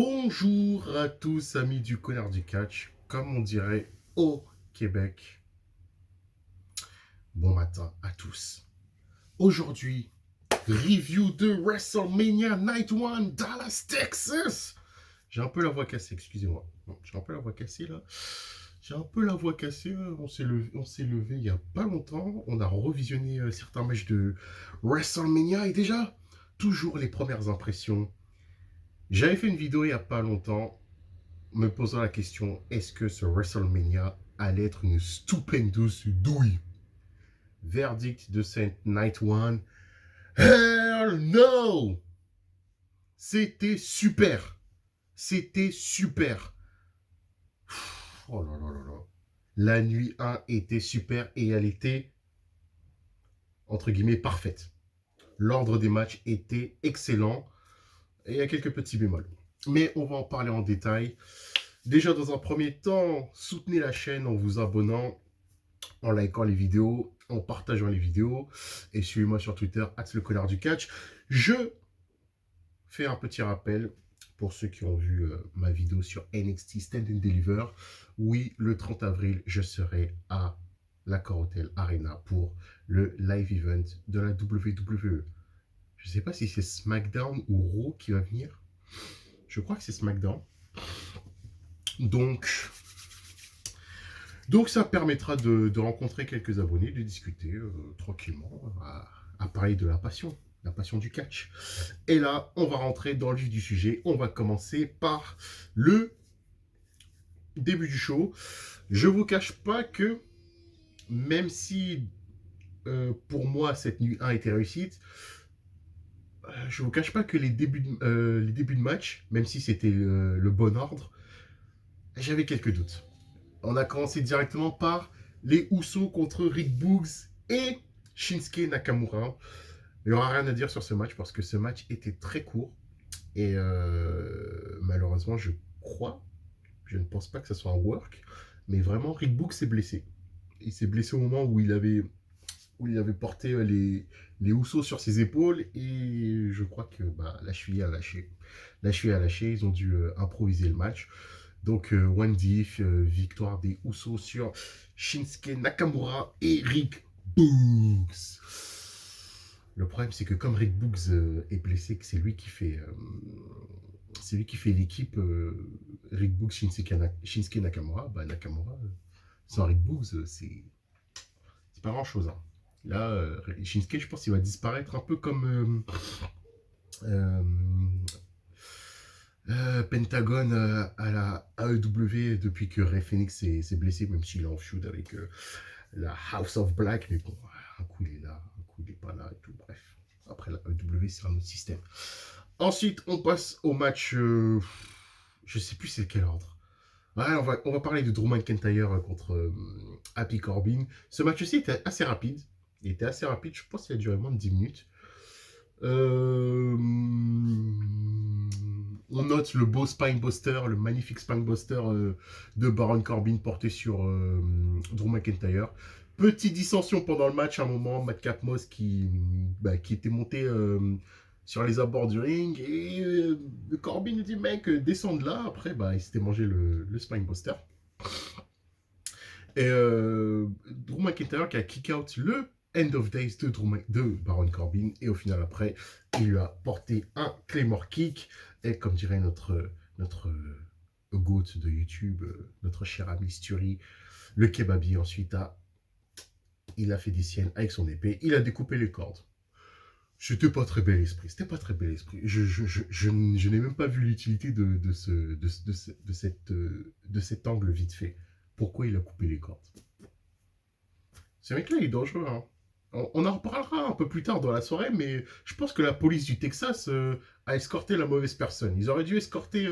Bonjour à tous, amis du Connard du Catch, comme on dirait au Québec. Bon matin à tous. Aujourd'hui, review de WrestleMania Night 1 Dallas, Texas. J'ai un peu la voix cassée, excusez-moi. J'ai un peu la voix cassée là. J'ai un peu la voix cassée. On s'est levé il y a pas longtemps. On a revisionné certains matchs de WrestleMania et déjà, toujours les premières impressions. J'avais fait une vidéo il y a pas longtemps me posant la question, est-ce que ce WrestleMania allait être une stupendos douille? Verdict de cette Night One, hell no! C'était super. C'était super. Oh là là là là. La nuit 1 était super et elle était, entre guillemets, parfaite. L'ordre des matchs était excellent et il y a quelques petits bémols. Mais on va en parler en détail. Déjà, dans un premier temps, soutenez la chaîne en vous abonnant, en likant les vidéos, en partageant les vidéos. Et suivez-moi sur Twitter, @leconnardducatch. Je fais un petit rappel pour ceux qui ont vu ma vidéo sur NXT Stand and Deliver. Oui, le 30 avril, je serai à l'Accor Hotel Arena pour le live event de la WWE. Je ne sais pas si c'est SmackDown ou Raw qui va venir. Je crois que c'est SmackDown. Donc ça permettra de rencontrer quelques abonnés, de discuter tranquillement, à parler de la passion du catch. Et là, on va rentrer dans le vif du sujet. On va commencer par le début du show. Je ne vous cache pas que, même si pour moi cette nuit 1 était réussite, je ne vous cache pas que les débuts de match, même si c'était le bon ordre, j'avais quelques doutes. On a commencé directement par les Usos contre Rick Boogs et Shinsuke Nakamura. Il n'y aura rien à dire sur ce match parce que ce match était très court. Et malheureusement, je ne pense pas que ce soit un work, mais vraiment, Rick Boogs s'est blessé. Il s'est blessé au moment où il avait porté les Usos sur ses épaules et je crois que la cheville a lâché. La cheville a lâché, ils ont dû improviser le match. Donc, One Diff, victoire des Usos sur Shinsuke Nakamura et Rick Boogs. Le problème, c'est que comme Rick Boogs est blessé, que c'est lui qui fait l'équipe Rick Boogs, Shinsuke Nakamura, Nakamura, sans Rick Boogs, c'est pas grand-chose. Hein. Là, Shinsuke, je pense qu'il va disparaître un peu comme euh, Pentagon à la AEW depuis que Rey Fenix s'est blessé, même s'il est en feud avec la House of Black. Mais bon, un coup il est là, un coup il est pas là et tout. Bref, après la AEW, c'est un autre système. Ensuite, on passe au match. Je sais plus c'est quel ordre. Ouais, on va parler de Drew McIntyre contre Happy Corbin. Ce match-ci était assez rapide. Il était assez rapide, je pense qu'il a duré moins de 10 minutes. On note le beau Spinebuster, le magnifique Spinebuster de Baron Corbin porté sur Drew McIntyre. Petite dissension pendant le match, à un moment, Madcap Moss qui était monté sur les abords du ring et Corbin dit mec, descends de là. Après, il s'était mangé le Spinebuster. Et Drew McIntyre qui a kick out le End of Days de Baron Corbin. Et au final, après, il lui a porté un Claymore Kick. Et comme dirait notre GOAT de YouTube, notre cher ami Sturi, le kebabi ensuite il a fait des siennes avec son épée. Il a découpé les cordes. C'était pas très bel esprit. C'était pas très bel esprit. Je n'ai même pas vu l'utilité de cet angle vite fait. Pourquoi il a coupé les cordes? Ce mec-là, il est dangereux. Hein. On en reparlera un peu plus tard dans la soirée, mais je pense que la police du Texas a escorté la mauvaise personne. Ils auraient dû escorter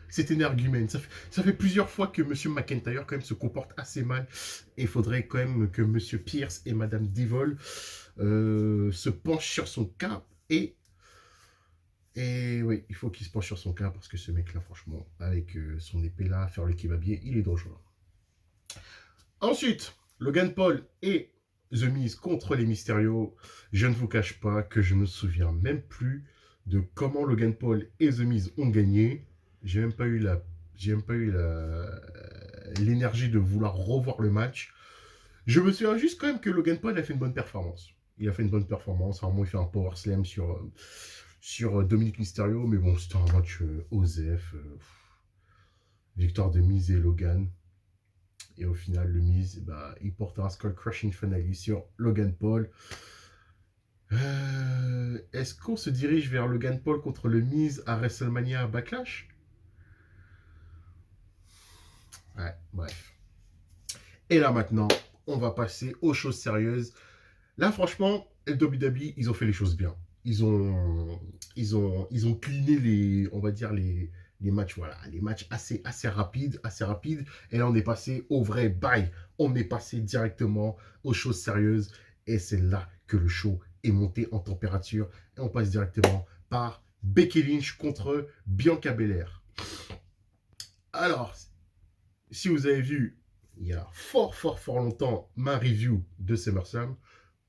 cet énergumène. Ça fait plusieurs fois que M. McIntyre quand même se comporte assez mal. Et il faudrait quand même que M. Pierce et Mme Devol se penchent sur son cas. Et oui, il faut qu'il se penche sur son cas parce que ce mec-là, franchement, avec son épée là, faire le kebabier, il est dangereux. Ensuite, Logan Paul et The Miz contre les Mysterio. Je ne vous cache pas que je me souviens même plus de comment Logan Paul et The Miz ont gagné. J'ai même pas eu l'énergie de vouloir revoir le match. Je me souviens juste quand même que Logan Paul a fait une bonne performance. Il a fait une bonne performance. Vraiment, il fait un power slam sur Dominic Mysterio. Mais bon, c'était un match OSEF. Victoire de Miz et Logan. Et au final, le Miz, bah, il porte un Skull Crushing Finale sur Logan Paul. Est-ce qu'on se dirige vers Logan Paul contre le Miz à WrestleMania Backlash? Ouais, bref. Et là maintenant, on va passer aux choses sérieuses. Là, franchement, WWE, ils ont fait les choses bien. Ils ont cleané on va dire les matchs, voilà, les matchs assez rapides, assez rapides. Et là, on est passé au vrai bail. On est passé directement aux choses sérieuses. Et c'est là que le show est monté en température. Et on passe directement par Becky Lynch contre Bianca Belair. Alors, si vous avez vu, il y a fort longtemps, ma review de SummerSlam.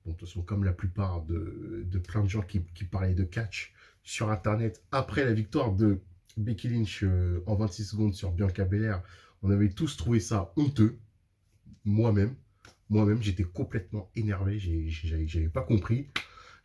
Bon, de toute façon, comme la plupart de plein de gens qui parlaient de catch sur Internet, après la victoire de Becky Lynch en 26 secondes sur Bianca Belair, on avait tous trouvé ça honteux. Moi-même, j'étais complètement énervé. J'avais pas compris.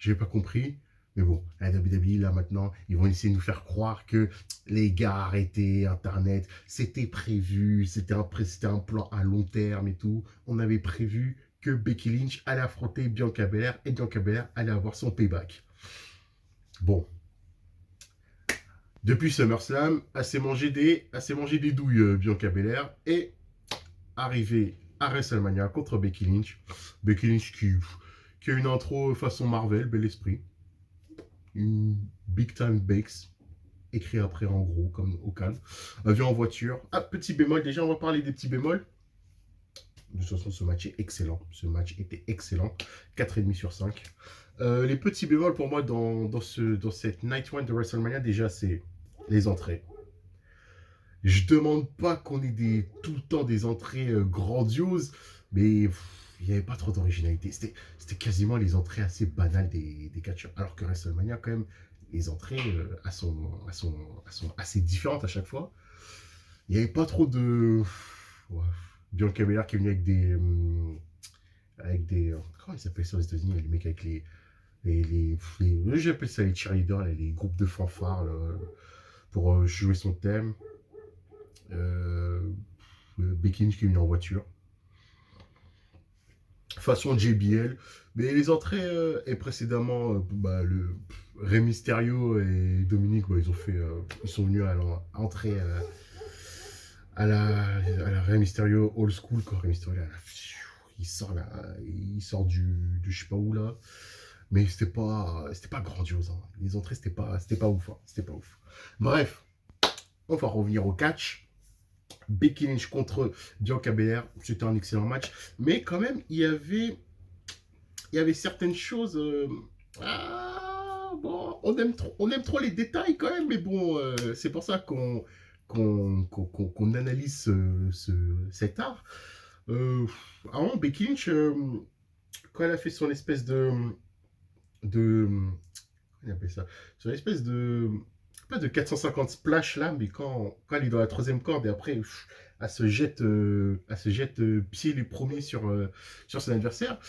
J'avais pas compris. Mais bon, la WWE, là, maintenant, ils vont essayer de nous faire croire que les gars, arrêtez Internet, c'était prévu, c'était un plan à long terme et tout. On avait prévu que Becky Lynch allait affronter Bianca Belair et Bianca Belair allait avoir son payback. Bon. Depuis SummerSlam, elle s'est mangé des douilles, Bianca Belair, et arrivée à WrestleMania contre Becky Lynch. Becky Lynch qui a une intro façon Marvel, bel esprit. Une Big Time Bakes, écrit après en gros, comme au calme. Avion en voiture. Ah, petit bémol, déjà on va parler des petits bémols. De toute façon, ce match est excellent. Ce match était excellent. 4,5 sur 5. Les petits bémols pour moi dans cette Night 1 de WrestleMania, déjà, c'est les entrées. Je demande pas qu'on ait tout le temps des entrées grandioses, mais il n'y avait pas trop d'originalité. C'était quasiment les entrées assez banales des catcheurs. Alors que WrestleMania, quand même, les entrées elles sont assez différentes à chaque fois. Il n'y avait pas trop de. Ouais. Bianca Belair qui est venu avec des. Comment ils s'appellent ça aux États-Unis? Les mecs avec j'appelle ça les cheerleaders, les groupes de fanfares là, pour jouer son thème. Euh, Becky Lynch qui est venu en voiture. Façon JBL. Mais les entrées et précédemment, le Rey Mysterio et Dominique, ils sont venus à l'entrée à la Rey Mysterio Old School. Quoi. Rey Mysterio, il sort du je sais pas où là. Mais c'était pas grandiose. Hein. Les entrées, c'était pas ouf. Hein. C'était pas ouf. Bref, on va revenir au catch. Becky Lynch contre Bianca Belair, c'était un excellent match. Mais quand même, il y avait certaines choses. Bon, on aime trop les détails quand même, mais bon, c'est pour ça qu'on analyse cet art. Avant, Becky Lynch, quand elle a fait son espèce de on appelle ça, son espèce de pas de 450 splash là, mais quand elle est dans la troisième corde et après elle se jette pieds les premiers sur son adversaire.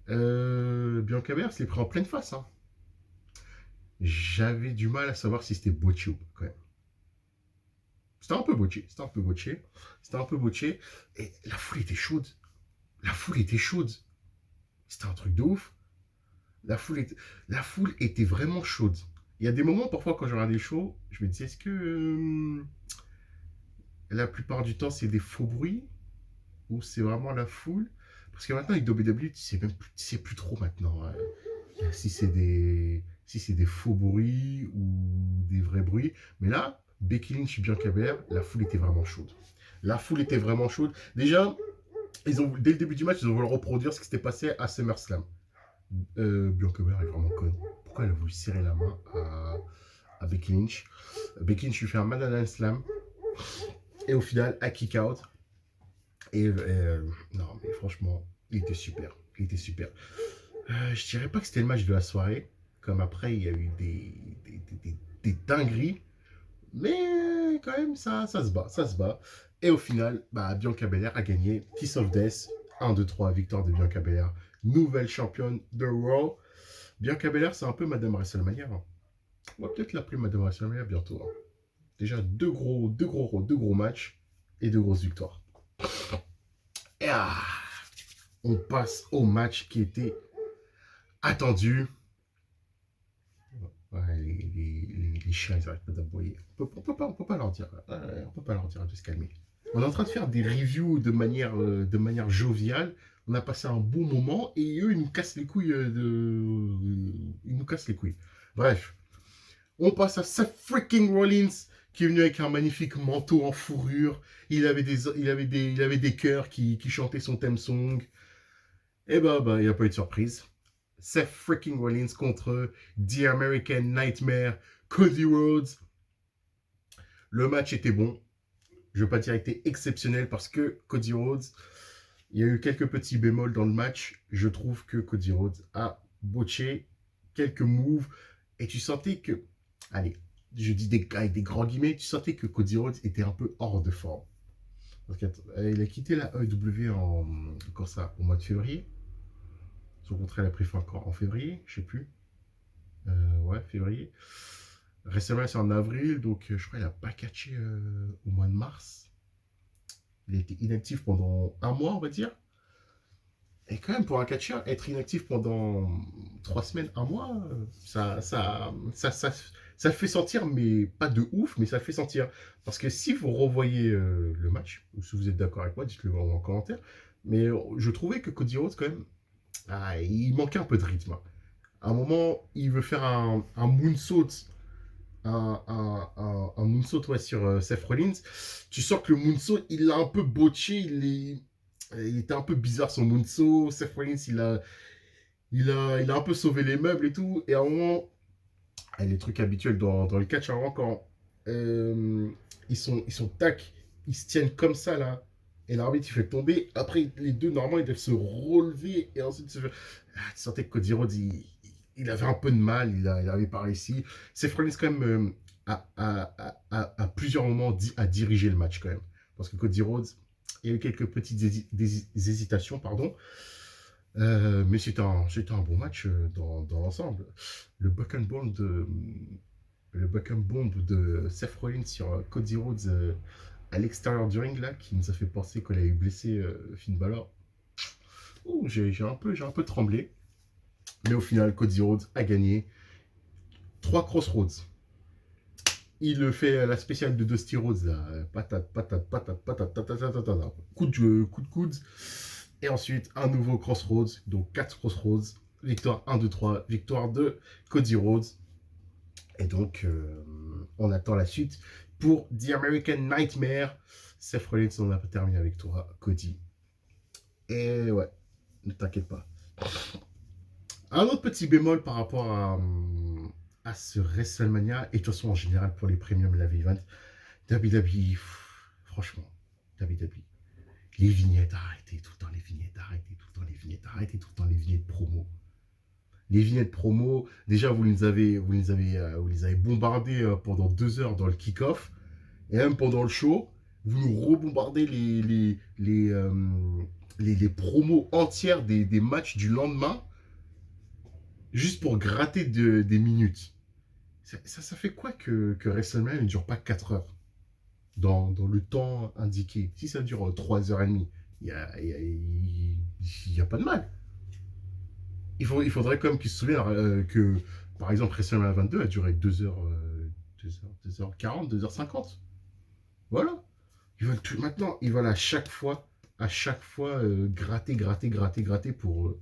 Bianca Belair se l'est pris en pleine face. Hein. J'avais du mal à savoir si c'était botché ou pas, quand même. C'était un peu botché. Et la foule était chaude. C'était un truc de ouf. La foule était vraiment chaude. Il y a des moments, parfois, quand je regardais le show, je me disais, est-ce que la plupart du temps, c'est des faux bruits ou c'est vraiment la foule? Parce que maintenant, avec WWE, tu sais plus trop maintenant. Hein. Si c'est des faux bruits ou des vrais bruits. Mais là, Becky Lynch et Bianca Belair, la foule était vraiment chaude. Déjà, dès le début du match, ils ont voulu reproduire ce qui s'était passé à SummerSlam. Bianca Belair est vraiment conne. Pourquoi elle a voulu serrer la main à Becky Lynch? Becky Lynch lui fait un Madonna Slam. Et au final, à kick out. Et non, mais franchement, il était super. Je dirais pas que c'était le match de la soirée. Comme après, il y a eu des dingueries. Mais quand même, ça se bat, ça se bat. Et au final, bah, Bianca Belair a gagné Kiss of Death. 1, 2, 3, victoire de Bianca Belair. Nouvelle championne de Raw. Bianca Belair, c'est un peu Madame WrestleMania. Hein. On va peut-être l'appeler Madame WrestleMania bientôt. Hein. Déjà, deux gros matchs et deux grosses victoires. Et on passe au match qui était attendu. Ouais, les chiens, ils n'arrêtent pas d'aboyer. On peut pas leur dire. On peut pas leur dire de se calmer. On est en train de faire des reviews de manière joviale. On a passé un bon moment et eux, ils nous cassent les couilles. Ils nous cassent les couilles. Bref, on passe à Seth freaking Rollins qui est venu avec un magnifique manteau en fourrure. Il avait des chœurs qui chantaient son theme song. Et bah, il n'y a pas eu de surprise. Seth freaking Rollins contre The American Nightmare, Cody Rhodes. Le match était bon. Je ne veux pas dire qu'il était exceptionnel parce que Cody Rhodes, il y a eu quelques petits bémols dans le match. Je trouve que Cody Rhodes a botché quelques moves et tu sentais que, allez, je dis avec des grands guillemets, tu sentais que Cody Rhodes était un peu hors de forme. Parce qu'il a quitté la AEW au mois de février. Son contrat, il a pris fin en février, je sais plus. Ouais, février. Récemment, c'est en avril, donc je crois qu'il n'a pas catché au mois de mars. Il a été inactif pendant un mois, on va dire. Et quand même, pour un catcheur, être inactif pendant 3 semaines, un mois, ça le fait sentir, mais pas de ouf, mais ça le fait sentir. Parce que si vous revoyez le match, ou si vous êtes d'accord avec moi, dites-le en commentaire, mais je trouvais que Cody Rhodes, quand même, il manquait un peu de rythme. À un moment, il veut faire un moonsault, un moonsault ouais, sur Seth Rollins. Tu sens que le moonsault, il l'a un peu botché, il était un peu bizarre son moonsault. Seth Rollins, il a un peu sauvé les meubles et tout. Et à un moment, les trucs habituels dans le catch, hein, quand ils sont tac, ils se tiennent comme ça là. Et l'arbitre, il fait tomber. Après, les deux, normalement, ils doivent se relever et ensuite se faire. Tu sentais que Cody Rhodes, il avait un peu de mal, il avait pas réussi. Seth Rollins, quand même, à plusieurs moments, a dirigé le match, quand même. Parce que Cody Rhodes, il y a eu quelques petites hésitations, pardon. Mais c'était un bon match dans l'ensemble. Le buck and bomb de Seth Rollins sur Cody Rhodes à l'extérieur du ring, là, qui nous a fait penser qu'il avait blessé Finn Balor. J'ai un peu tremblé. Mais au final, Cody Rhodes a gagné 3 Crossroads. Il fait la spéciale de Dusty Rhodes, là. Patate. Coup de coude. Et ensuite, un nouveau Crossroads. Donc 4 Crossroads. Victoire 1, 2, 3. Victoire de Cody Rhodes. Et donc, on attend la suite pour The American Nightmare. Seth Rollins, on a terminé avec toi, Cody. Et ouais, ne t'inquiète pas. Un autre petit bémol par rapport à ce WrestleMania, et de toute façon en général pour les premium live events, WWE, franchement, WWE, les vignettes, arrêtez tout le temps les vignettes, arrêtez tout le temps les vignettes, arrêtez tout le temps les vignettes promo. Les vignettes promo, déjà vous les avez bombardées pendant 2 heures dans le kick-off, et même pendant le show, vous nous rebombardez les promos entières des matchs du lendemain, juste pour gratter des minutes. Ça fait quoi que WrestleMania ne dure pas 4 heures dans le temps indiqué? Si ça dure 3h30, il n'y a pas de mal. Il faudrait quand même qu'ils se souviennent que, par exemple, WrestleMania 22 a duré 2h, 2h40, 2h50. Voilà. Maintenant, ils veulent à chaque fois gratter pour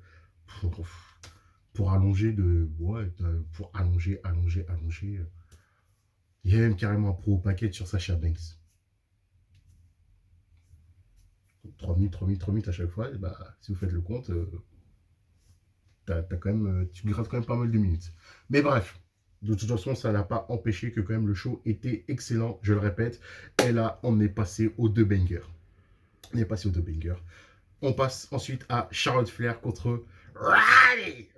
allonger pour allonger. Il y a même carrément un pro package sur Sasha Banks. 3 minutes à chaque fois, et bah, si vous faites le compte, tu grattes quand même pas mal de minutes. Mais bref, de toute façon, ça n'a pas empêché que quand même le show était excellent, je le répète. Et là, on est passé aux 2 bangers. On passe ensuite à Charlotte Flair contre Rousey.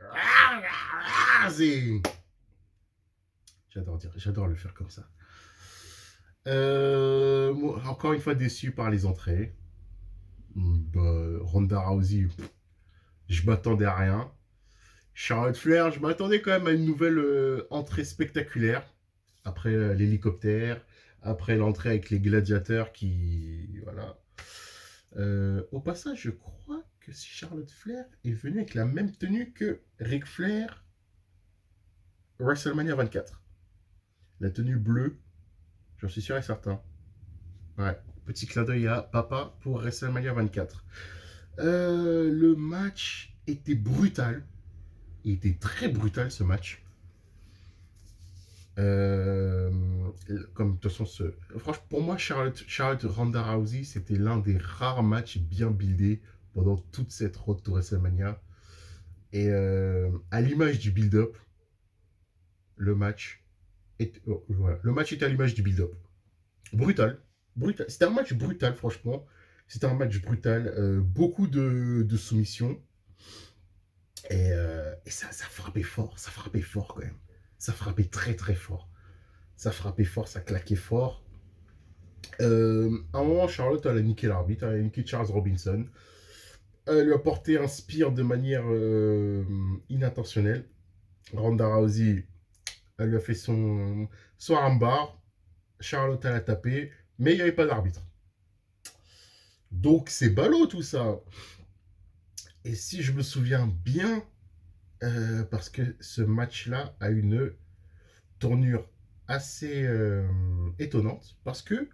J'adore le faire comme ça. Encore une fois déçu par les entrées. Ronda Rousey, je m'attendais à rien. Charlotte Flair, je m'attendais quand même à une nouvelle entrée spectaculaire. Après l'hélicoptère, après l'entrée avec les gladiateurs qui... Voilà. Au passage, je crois que si Charlotte Flair est venue avec la même tenue que Ric Flair WrestleMania 24. La tenue bleue, j'en suis sûr et certain. Ouais, petit clin d'œil à papa pour WrestleMania 24. Le match était brutal. Il était très brutal ce match. Euh, Comme de toute façon, franchement, pour moi, Charlotte Ronda Rousey, c'était l'un des rares matchs bien buildés pendant toute cette road to WrestleMania. Et à l'image du build-up, le match voilà. Le match était à l'image du build-up. Brutal. Brutal. C'était un match brutal, franchement. C'était un match brutal. Beaucoup de soumissions. Et ça frappait fort. Ça frappait fort quand même. Ça frappait très très fort. Ça frappait fort, ça claquait fort. À un moment, Charlotte, elle a niqué l'arbitre. Elle a niqué Charles Robinson. Elle lui a porté un spear de manière inintentionnelle. Ronda Rousey, elle lui a fait son armbar. Charlotte, elle a tapé. Mais il n'y avait pas d'arbitre. Donc c'est ballot tout ça. Et si je me souviens bien, parce que ce match-là a une tournure assez étonnante, parce que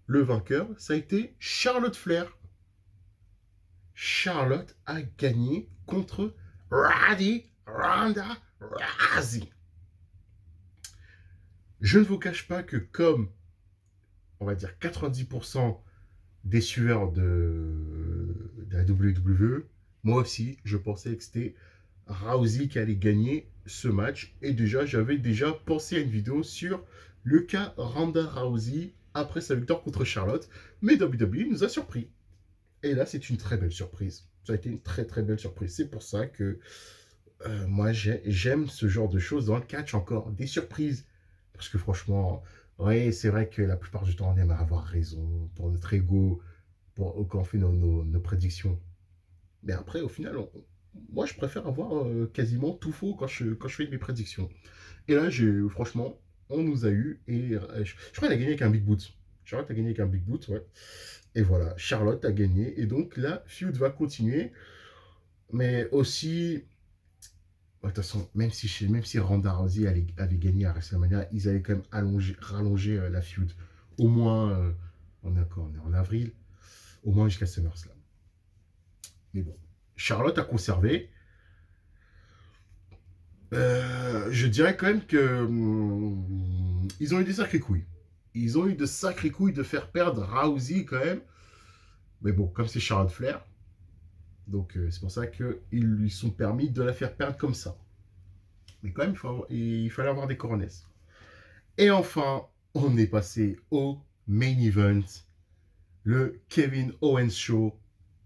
le vainqueur, ça a été Charlotte Flair. Charlotte a gagné contre Ronda Rousey. Je ne vous cache pas que comme, on va dire, 90% des suiveurs de la WWE, moi aussi, je pensais que c'était Rousey qui allait gagner ce match. Et déjà, j'avais déjà pensé à une vidéo sur le cas Ronda Rousey après sa victoire contre Charlotte. Mais WWE nous a surpris. Et là, c'est une très belle surprise. Ça a été une très très belle surprise. C'est pour ça que moi, j'aime ce genre de choses dans le catch encore. Des surprises. Parce que franchement, ouais, c'est vrai que la plupart du temps, on aime avoir raison pour notre ego, quand on fait nos prédictions. Mais après, au final, moi, je préfère avoir quasiment tout faux quand je fais mes prédictions. Et là, franchement, on nous a eu. Et je crois qu'elle a gagné avec un Big Boot. Charlotte a gagné avec un Big Boot, ouais. Et voilà, Charlotte a gagné. Et donc, la feud va continuer. Mais aussi, de toute façon, même si Ronda Rousey avait gagné à WrestleMania, ils avaient quand même rallongé la feud. Au moins, on est en avril, au moins jusqu'à SummerSlam. Mais bon, Charlotte a conservé. Je dirais quand même que ils ont eu des sacrées couilles. Ils ont eu de sacrées couilles de faire perdre Rousey quand même. Mais bon, comme c'est Charlotte Flair, donc c'est pour ça qu'ils lui sont permis de la faire perdre comme ça. Mais quand même, il fallait avoir des coronets. Et enfin, on est passé au main event, le Kevin Owens Show,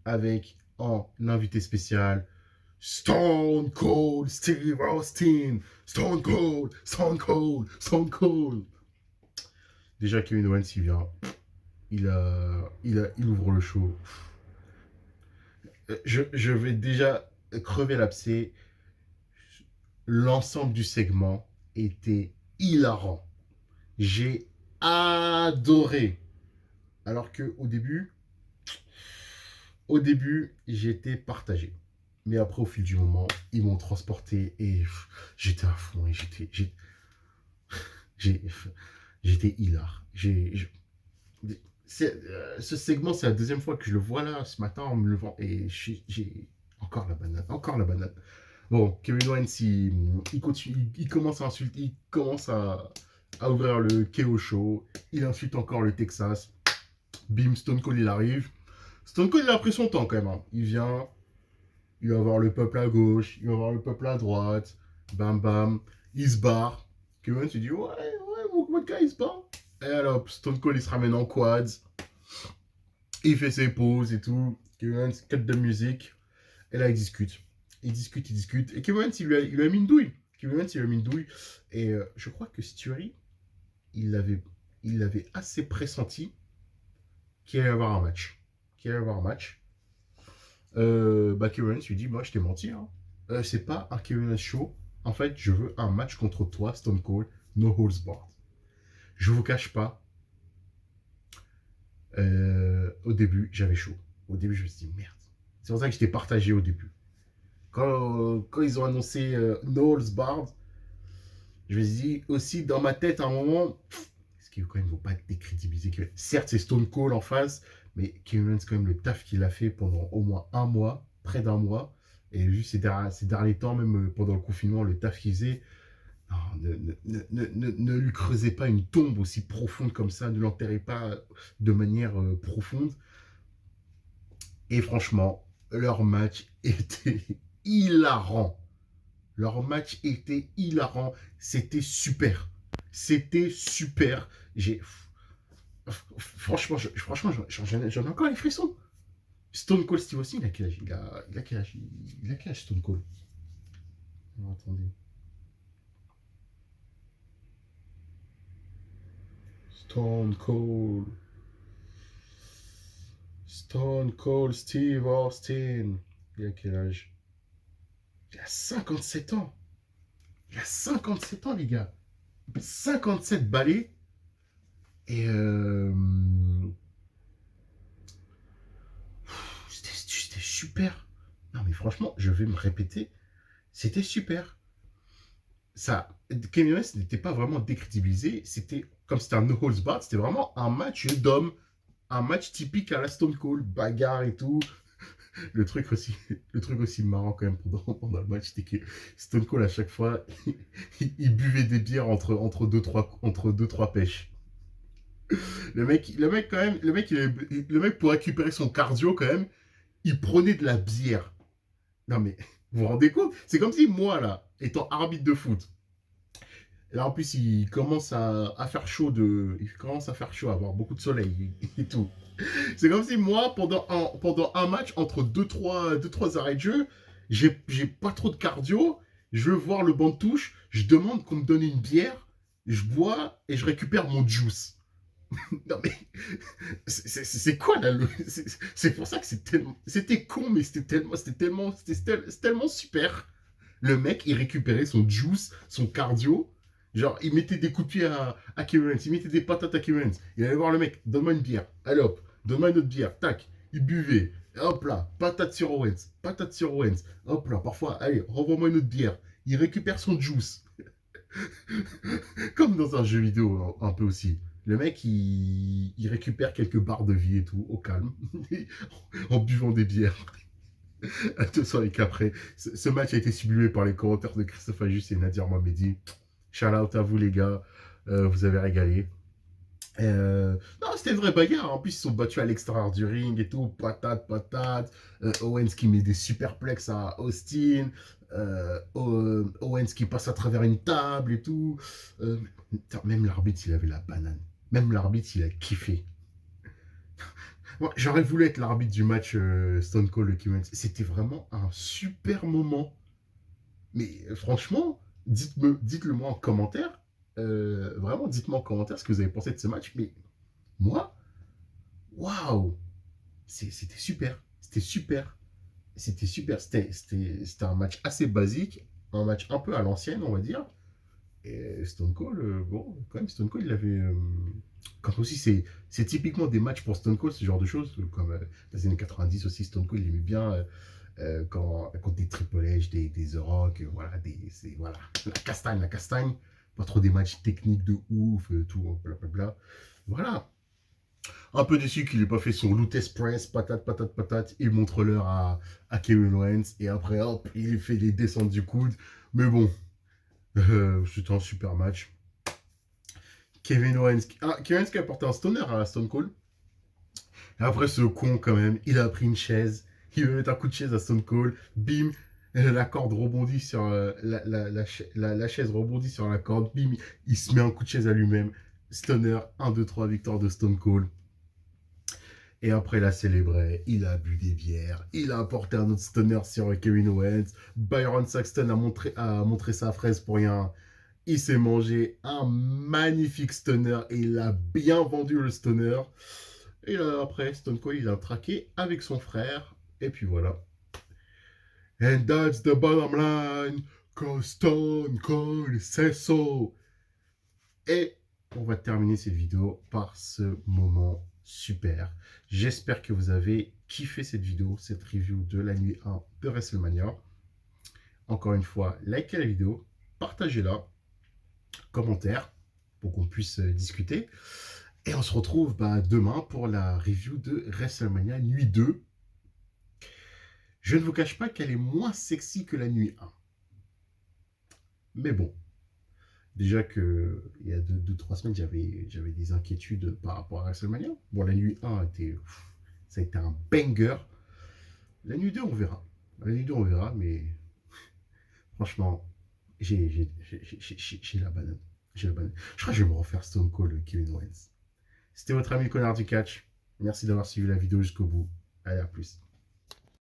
avec en invité spécial Stone Cold Steve Austin. Stone Cold, Stone Cold, Stone Cold. Déjà, Kevin Owens, il vient. Il ouvre le show. Je vais déjà crever l'abcès. L'ensemble du segment était hilarant. J'ai adoré. Alors que au début, j'étais partagé. Mais après, au fil du moment, ils m'ont transporté et j'étais à fond et j'étais hilar. Ce segment, c'est la deuxième fois que je le vois là ce matin en me levant et j'ai encore la banane, encore la banane. Bon, Kevin Owens, il continue, il commence à insulter, il commence à ouvrir le KO Show, il insulte encore le Texas. Bim, Stone Cold il arrive. Stone Cold il a pris son temps quand même. Hein. Il vient, il va voir le peuple à gauche, il va voir le peuple à droite. Bam bam, il se barre. Kevin se dit ouais, votre gars il se barre. Et alors Stone Cold il se ramène en quads. Il fait ses pauses et tout. Kevin cut de musique. Et là il discute. Il discute, il discute. Et Kevin il lui a mis une douille. Kevin il lui a mis une douille. Et je crois que Stewie, il l'avait. il avait assez pressenti qu'il allait y avoir un match. Kevin Owens lui dit, moi je t'ai menti, hein. C'est pas un Kevin Owens show. En fait, je veux un match contre toi, Stone Cold, no holds barred. Je vous cache pas, au début, j'avais chaud. Au début, je me suis dit, merde. C'est pour ça que j'étais partagé au début. Quand ils ont annoncé no holds barred, je me suis dit aussi dans ma tête à un moment, est-ce qu'il quand même ne faut pas décrédibiliser. Certes, c'est Stone Cold en face, mais Kevin Owens, quand même, le taf qu'il a fait pendant au moins un mois, près d'un mois, et vu ces derniers temps, même pendant le confinement, le taf qu'il faisait, non, ne lui creusez pas une tombe aussi profonde comme ça, ne l'enterrez pas de manière profonde. Et franchement, leur match était hilarant. Leur match était hilarant. C'était super. C'était super. Franchement, j'en ai encore les frissons. Stone Cold Steve Austin, il a quel âge? Il a quel âge? Il a quel âge, Stone Cold? Alors, attendez. Stone Cold. Stone Cold Steve Austin. Il a quel âge? Il a 57 ans. Il a 57 ans, les gars. 57 balais. Et c'était super. Non, mais franchement, je vais me répéter. C'était super. Ça, Kevin Owens n'était pas vraiment décrédibilisé. C'était, comme c'était un no holds barred, c'était vraiment un match d'homme. Un match typique à la Stone Cold, bagarre et tout. Le truc aussi marrant quand même pendant le match, c'était que Stone Cold à chaque fois, il buvait des bières entre deux, trois pêches. Quand même, le mec pour récupérer son cardio quand même, il prenait de la bière. Non mais, vous vous rendez compte? C'est comme si moi là, étant arbitre de foot, là en plus il commence à faire chaud à avoir beaucoup de soleil et tout. C'est comme si moi, pendant un match, entre deux trois arrêts de jeu, j'ai pas trop de cardio, je veux voir le banc de touche, je demande qu'on me donne une bière, je bois et je récupère mon juice. Non mais, c'est quoi là c'est pour ça que c'était con, mais c'était tellement super. Le mec, il récupérait son juice, son cardio. Genre, il mettait des coups de pied à Kevin Owens, il mettait des patates à Kevin Owens. Il allait voir le mec, donne-moi une bière. Allez hop, donne-moi une autre bière. Tac, il buvait. Hop là, patate sur Owens, patate sur Owens. Hop là, parfois, allez, renvoie-moi une autre bière. Il récupère son juice. Comme dans un jeu vidéo, un peu aussi. Le mec, il récupère quelques barres de vie et tout, au calme, en buvant des bières. Attention avec après. Ce match a été sublimé par les commentaires de Christophe Ajus et Nadir Mohamedi. Shout out à vous les gars, vous avez régalé. Non, c'était une vraie bagarre. En plus, ils se sont battus à l'extérieur du ring et tout. Patate. Owens qui met des superplex à Austin. Owens qui passe à travers une table et tout. Même l'arbitre, il avait la banane. Même l'arbitre, il a kiffé. Moi, j'aurais voulu être l'arbitre du match Stone Cold et Kevin Owens. C'était vraiment un super moment. Mais franchement, dites-le moi en commentaire. Vraiment, dites-moi en commentaire ce que vous avez pensé de ce match. Mais moi, waouh, c'était super. C'était super. C'était super. C'était un match assez basique. Un match un peu à l'ancienne, on va dire. Et Stone Cold, bon, quand même, Stone Cold, il avait. Quand aussi, c'est typiquement des matchs pour Stone Cold, ce genre de choses. Comme les années 90 aussi, Stone Cold, il aimait bien. Contre des Triple H, des The Rock, voilà, voilà, la castagne, pas trop des matchs techniques de ouf, tout, blablabla. Voilà. Un peu déçu qu'il n'ait pas fait son Loot Express, patate, il montre l'heure à Kevin Owens, et après, hop, il fait les descentes du coude. Mais bon, c'était un super match. Kevin Owens qui a porté un stoner à Stone Cold. Et après, ce con, quand même, il a pris une chaise, il veut mettre un coup de chaise à Stone Cold, bim, la corde rebondit sur la chaise rebondit sur la corde, bim, il se met un coup de chaise à lui-même. Stunner, 1, 2, 3, victoire de Stone Cold. Et après, il a célébré, il a bu des bières, il a apporté un autre stunner sur Kevin Owens. Byron Saxton a montré sa fraise pour rien. Il s'est mangé un magnifique stunner et il a bien vendu le stunner. Et après, Stone Cold, il a traqué avec son frère. Et puis voilà. And that's the bottom line. Cause Stone Cold says so. Et on va terminer cette vidéo par ce moment super. J'espère que vous avez kiffé cette vidéo, cette review de la nuit 1 de WrestleMania. Encore une fois, likez la vidéo, partagez-la, commentaires pour qu'on puisse discuter. Et on se retrouve demain pour la review de WrestleMania nuit 2. Je ne vous cache pas qu'elle est moins sexy que la nuit 1. Mais bon, déjà que il y a 2-3 semaines, j'avais des inquiétudes par rapport à WrestleMania. Bon, la nuit 1, ça a été un banger. La nuit 2, on verra. La nuit 2, on verra, mais franchement, j'ai la banane. J'ai la banane. Je crois que je vais me refaire Stone Cold Kevin Owens. C'était votre ami Connard du Catch. Merci d'avoir suivi la vidéo jusqu'au bout. Allez, à plus.